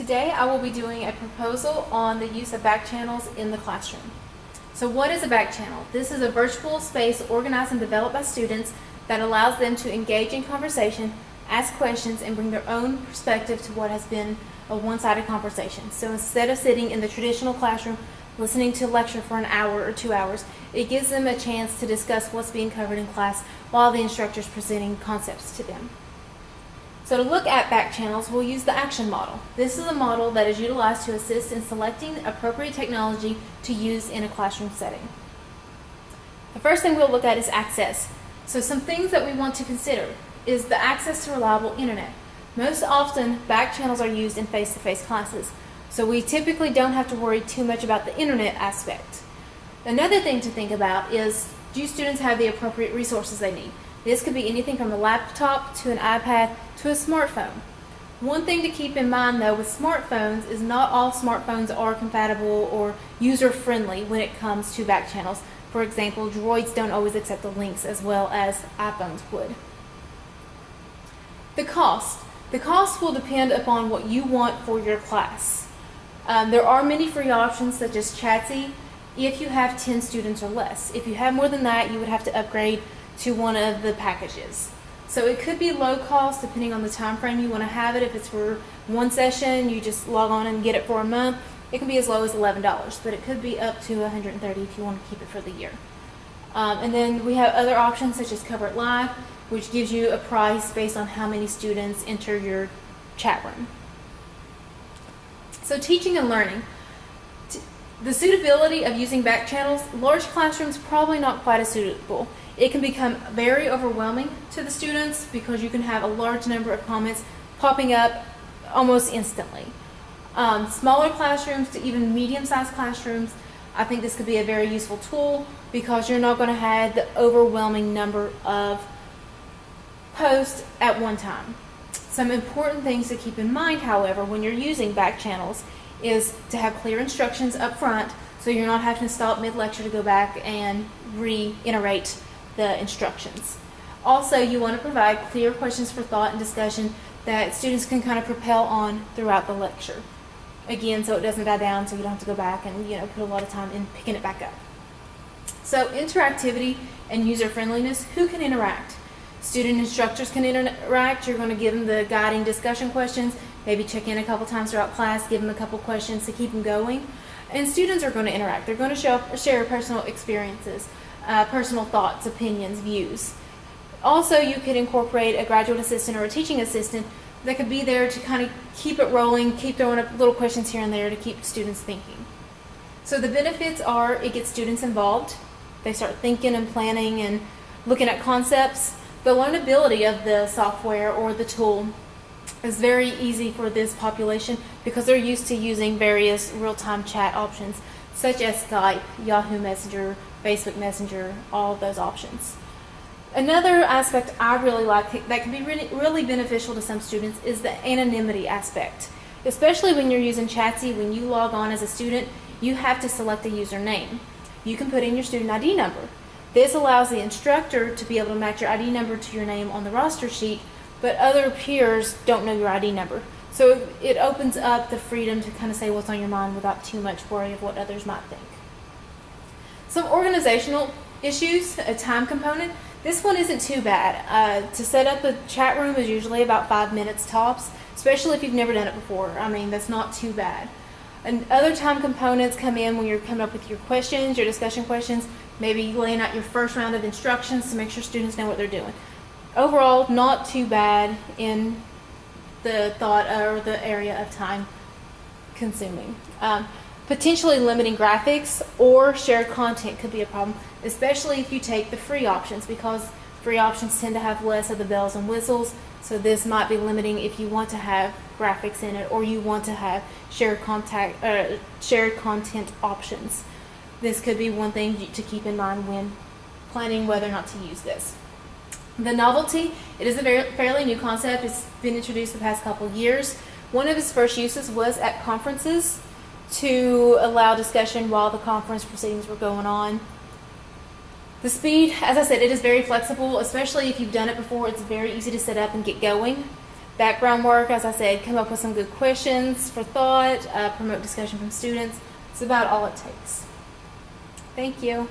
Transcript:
Today I will be doing a proposal on the use of back channels in the classroom. So what is a back channel? This is a virtual space organized and developed by students that allows them to engage in conversation, ask questions, and bring their own perspective to what has been a one-sided conversation. So instead of sitting in the traditional classroom listening to a lecture for an hour or 2 hours, it gives them a chance to discuss what's being covered in class while the instructor is presenting concepts to them. So to look at back channels, we'll use the action model. This is a model that is utilized to assist in selecting appropriate technology to use in a classroom setting. The first thing we'll look at is access. So some things that we want to consider is the access to reliable internet. Most often, back channels are used in face-to-face classes, so we typically don't have to worry too much about the internet aspect. Another thing to think about is, do students have the appropriate resources they need? This could be anything from a laptop to an iPad to a smartphone. One thing to keep in mind though with smartphones is not all smartphones are compatible or user-friendly when it comes to back channels. For example, Droids don't always accept the links as well as iPhones would. The cost. The cost will depend upon what you want for your class. There are many free options such as Chatzy if you have 10 students or less. If you have more than that, you would have to upgrade to one of the packages. So it could be low cost depending on the time frame you want to have it. If it's for one session, you just log on and get it for a month. It can be as low as $11, but it could be up to $130 if you want to keep it for the year. And then we have other options such as Cover It Live, which gives you a price based on how many students enter your chat room. So teaching and learning. The suitability of using back channels, large classrooms probably not quite as suitable. It can become very overwhelming to the students because you can have a large number of comments popping up almost instantly. Smaller classrooms to even medium-sized classrooms, I think this could be a very useful tool because you're not going to have the overwhelming number of posts at one time. Some important things to keep in mind, however, when you're using back channels is to have clear instructions up front so you're not having to stop mid-lecture to go back and reiterate the instructions. Also, you want to provide clear questions for thought and discussion that students can kind of propel on throughout the lecture. Again, so it doesn't die down, so you don't have to go back and put a lot of time in picking it back up. So interactivity and user-friendliness, who can interact? Student instructors can interact. You're going to give them the guiding discussion questions, maybe check in a couple times throughout class, give them a couple questions to keep them going. And students are going to interact. They're going to share personal experiences, personal thoughts, opinions, views. Also, you could incorporate a graduate assistant or a teaching assistant that could be there to kind of keep it rolling, keep throwing up little questions here and there to keep students thinking. So the benefits are it gets students involved. They start thinking and planning and looking at concepts. The learnability of the software or the tool is very easy for this population because they're used to using various real-time chat options such as Skype, Yahoo Messenger, Facebook Messenger, all of those options. Another aspect I really like that can be really beneficial to some students is the anonymity aspect. Especially when you're using Chatzy, when you log on as a student, you have to select a username. You can put in your student ID number. This allows the instructor to be able to match your ID number to your name on the roster sheet, but other peers don't know your ID number. So it opens up the freedom to kind of say what's on your mind without too much worry of what others might think. Some organizational issues, a time component. This one isn't too bad. To set up a chat room is usually about 5 minutes tops, especially if you've never done it before. I mean, that's not too bad. And other time components come in when you're coming up with your questions, your discussion questions, maybe laying out your first round of instructions to make sure students know what they're doing. Overall, not too bad in the thought or the area of time consuming. Potentially limiting graphics or shared content could be a problem, especially if you take the free options because free options tend to have less of the bells and whistles. So this might be limiting if you want to have graphics in it or you want to have shared content options. This could be one thing to keep in mind when planning whether or not to use this. The novelty, it is a fairly new concept. It's been introduced the past couple of years. One of its first uses was at conferences to allow discussion while the conference proceedings were going on. The speed, as I said, it is very flexible, especially if you've done it before. It's very easy to set up and get going. background work, as I said, come up with some good questions for thought, promote discussion from students. It's about all it takes. Thank you.